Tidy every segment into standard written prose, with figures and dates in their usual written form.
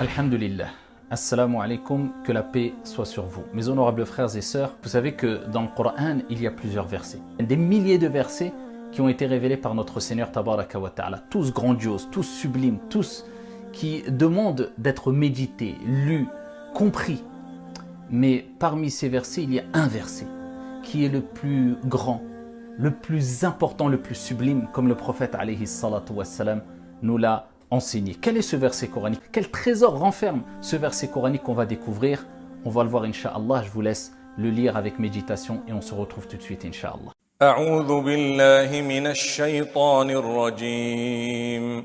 Alhamdulillah. Assalamu alaikum, que la paix soit sur vous. Mes honorables frères et sœurs, vous savez que dans le Coran, il y a plusieurs versets. Des milliers de versets qui ont été révélés par notre Seigneur Tabaraka wa Ta'ala. Tous grandioses, tous sublimes, tous qui demandent d'être médités, lus, compris. Mais parmi ces versets, il y a un verset qui est le plus grand, le plus important, le plus sublime, comme le prophète alayhi salatu wassalam nous l'a enseigné. Quel est ce verset coranique? Quel trésor renferme ce verset coranique qu'on va découvrir? On va le voir incha'Allah. Je vous laisse le lire avec méditation et on se retrouve tout de suite incha'Allah. أعوذ بالله من الشيطان الرجيم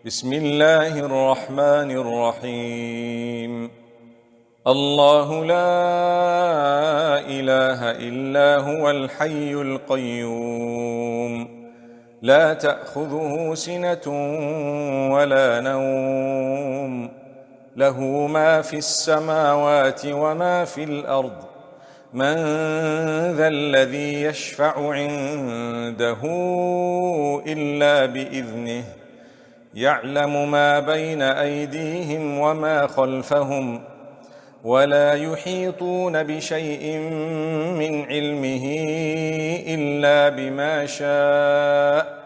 بسم الله الرحمن الرحيم الله لا إله إلا هو الحي القيوم لا تأخذه سنة ولا نوم له ما في السماوات وما في الأرض من ذا الذي يشفع عنده إلا بإذنه يعلم ما بين أيديهم وما خلفهم ولا يحيطون بشيء من علمه إلا بما شاء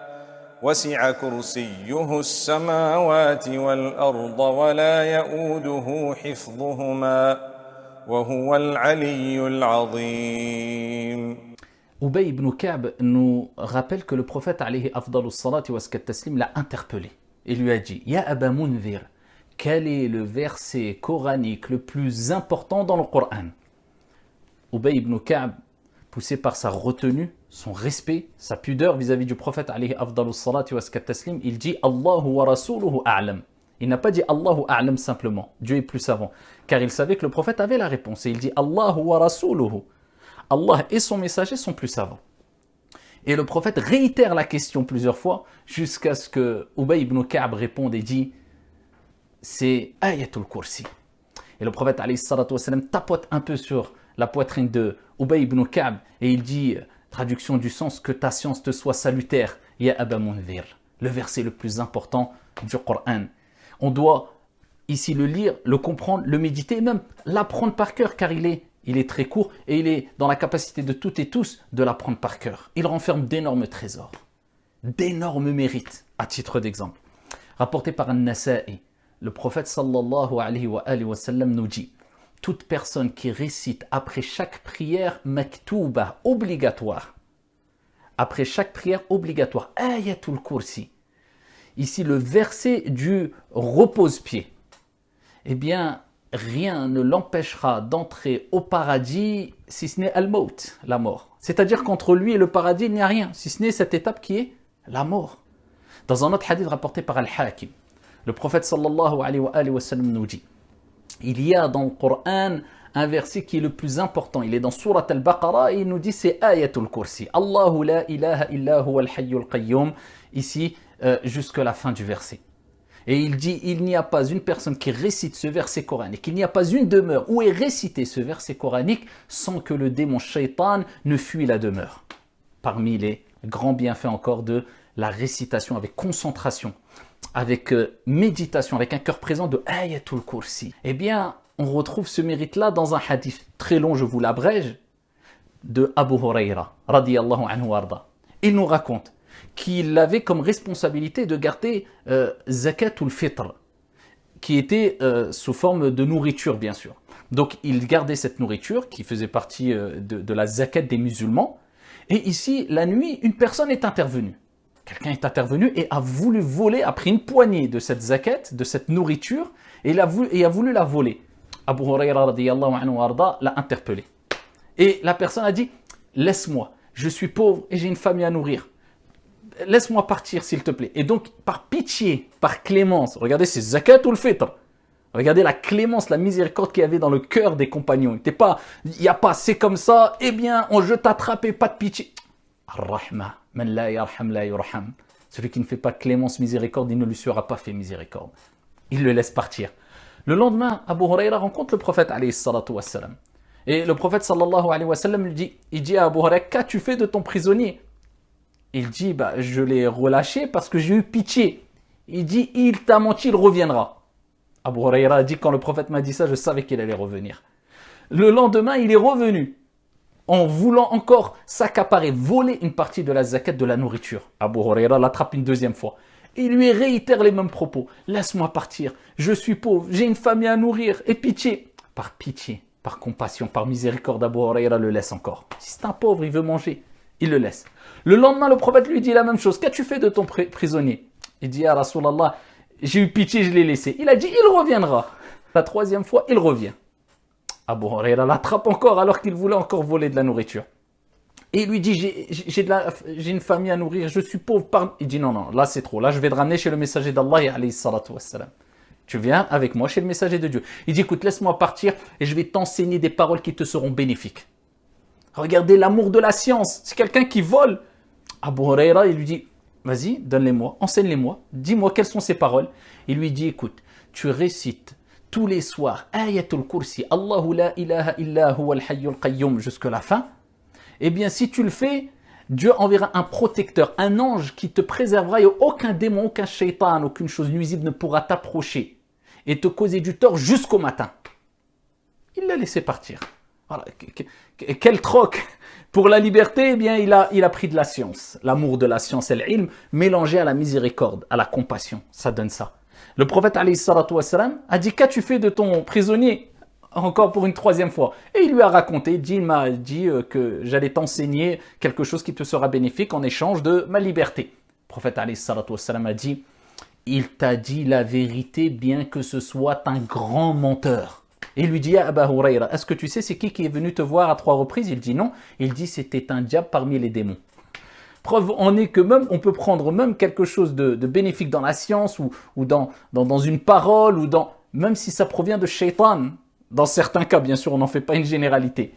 وسع كرسيه السماوات والأرض ولا يؤوده حفظهما وهو العلي العظيم. Ubay ibn Ka'b nous rappelle que le prophète alayhi afdalus salati wa taslim l'a interpellé et lui a dit: Ya Aba Munzir, quel est le verset coranique le plus important dans le Coran? Ubay ibn Ka'b, poussé par sa retenue, son respect, sa pudeur vis-à-vis du prophète alayhi afdalus salati wa taslim, il dit: Allahu wa rasuluhu a'lam. Il n'a pas dit Allahu a'lam simplement, Dieu est plus savant, car il savait que le prophète avait la réponse. Et il dit Allahu wa rasuluhu. Allah et son messager sont plus savants. Et le prophète réitère la question plusieurs fois jusqu'à ce que Ubay ibn Ka'b réponde et dit: c'est Ayatul Kursi. Et le prophète alayhi salatu wassalam tapote un peu sur la poitrine de Ubay ibn Ka'b et il dit, traduction du sens, que ta science te soit salutaire, Ya Aba Munzir. Le verset le plus important du Coran. On doit ici le lire, le comprendre, le méditer et même l'apprendre par cœur, car il est très court et il est dans la capacité de toutes et tous de l'apprendre par cœur. Il renferme d'énormes trésors, d'énormes mérites, à titre d'exemple. Rapporté par An-Nasa'i, le prophète sallallahu alayhi wa sallam nous dit: toute personne qui récite après chaque prière maktouba, obligatoire, après chaque prière obligatoire, Ayatul Kursi, ici le verset du repose-pied, eh bien rien ne l'empêchera d'entrer au paradis si ce n'est al-maut, la mort. C'est-à-dire qu'entre lui et le paradis il n'y a rien, si ce n'est cette étape qui est la mort. Dans un autre hadith rapporté par Al-Hakim, le prophète sallallahu alayhi wa sallam nous dit: il y a dans le Coran un verset qui est le plus important. Il est dans Surat Al-Baqarah et il nous dit: c'est Ayatul Kursi. Allahu la ilaha illa huwa al-hayyul qayyum. Ici, jusqu'à la fin du verset. Et il dit: il n'y a pas une personne qui récite ce verset coranique, il n'y a pas une demeure où est récité ce verset coranique sans que le démon shaitan ne fuit la demeure. Parmi les grands bienfaits encore de la récitation avec concentration, avec méditation, avec un cœur présent de Ayatul Kursi. Eh bien, on retrouve ce mérite-là dans un hadith très long, je vous l'abrège, de Abu Huraira, radiyallahu anhu warda. Il nous raconte qu'il avait comme responsabilité de garder Zakatul Fitr, qui était sous forme de nourriture, bien sûr. Donc, il gardait cette nourriture qui faisait partie de la zakat des musulmans. Et ici, la nuit, une personne est intervenue. Quelqu'un est intervenu et a voulu voler, a pris une poignée de cette zakat, de cette nourriture, et a voulu la voler. Abu Huraira radiyallahu anhu warda l'a interpellé. Et la personne a dit: laisse-moi, je suis pauvre et j'ai une famille à nourrir. Laisse-moi partir s'il te plaît. Et donc, par pitié, par clémence, regardez, c'est zakat ou le fitr. Regardez la clémence, la miséricorde qu'il y avait dans le cœur des compagnons. Il n'y a pas, c'est comme ça, eh bien, je t'attrape et pas de pitié. Ar-Rahma, man la yarham la yurham. Celui qui ne fait pas clémence, miséricorde, il ne lui sera pas fait miséricorde. Il le laisse partir. Le lendemain, Abu Huraira rencontre le prophète alayhi salatu wassalam. Et le prophète sallallahu alayhi wa sallam lui dit, il dit à Abu Huraira: qu'as-tu fait de ton prisonnier? Il dit, je l'ai relâché parce que j'ai eu pitié. Il dit, il t'a menti, il reviendra. Abu Huraira a dit, quand le prophète m'a dit ça, je savais qu'il allait revenir. Le lendemain, il est revenu en voulant encore s'accaparer, voler une partie de la zakat de la nourriture. Abu Huraira l'attrape une deuxième fois. Il lui réitère les mêmes propos. Laisse-moi partir, je suis pauvre, j'ai une famille à nourrir, et pitié. Par pitié, par compassion, par miséricorde, Abu Huraira le laisse encore. Si c'est un pauvre, il veut manger, il le laisse. Le lendemain, le prophète lui dit la même chose. Qu'as-tu fait de ton prisonnier? Il dit, ah Rasulallah, j'ai eu pitié, je l'ai laissé. Il a dit, il reviendra. La troisième fois, il revient. Abu Huraira l'attrape encore alors qu'il voulait encore voler de la nourriture. Et il lui dit, j'ai une famille à nourrir, je suis pauvre. Il dit, non, là c'est trop. Là, je vais te ramener chez le messager d'Allah, alayhi salatu wassalam. Tu viens avec moi chez le messager de Dieu. Il dit, écoute, laisse-moi partir et je vais t'enseigner des paroles qui te seront bénéfiques. Regardez l'amour de la science. C'est quelqu'un qui vole. Abu Huraira, il lui dit, vas-y, donne-les-moi, enseigne-les-moi, dis-moi quelles sont ces paroles. Il lui dit, écoute, tu récites tous les soirs Ayatul Kursi, Allahu la ilaha illa huwa al-hayyul qayyum, jusqu'à la fin. Eh bien, si tu le fais, Dieu enverra un protecteur, un ange qui te préservera et aucun démon, aucun shaitan, aucune chose nuisible ne pourra t'approcher et te causer du tort jusqu'au matin. Il l'a laissé partir. Voilà. Quel troc pour la liberté, eh bien, il a pris de la science, l'amour de la science et l'ilm, mélangé à la miséricorde, à la compassion. Ça donne ça. Le prophète alayhi salatu wassalam a dit, qu'as-tu fait de ton prisonnier? Encore pour une troisième fois. Et il lui a raconté, il m'a dit que j'allais t'enseigner quelque chose qui te sera bénéfique en échange de ma liberté. Le prophète alayhi salatu wassalam a dit, il t'a dit la vérité bien que ce soit un grand menteur. Et il lui dit, à Abu Huraira, est-ce que tu sais c'est qui est venu te voir à 3 reprises? Il dit non. Il dit, c'était un diable parmi les démons. Preuve en est que même, on peut prendre même quelque chose de bénéfique dans la science ou dans une parole, même si ça provient de shaitan. Dans certains cas, bien sûr, on n'en fait pas une généralité.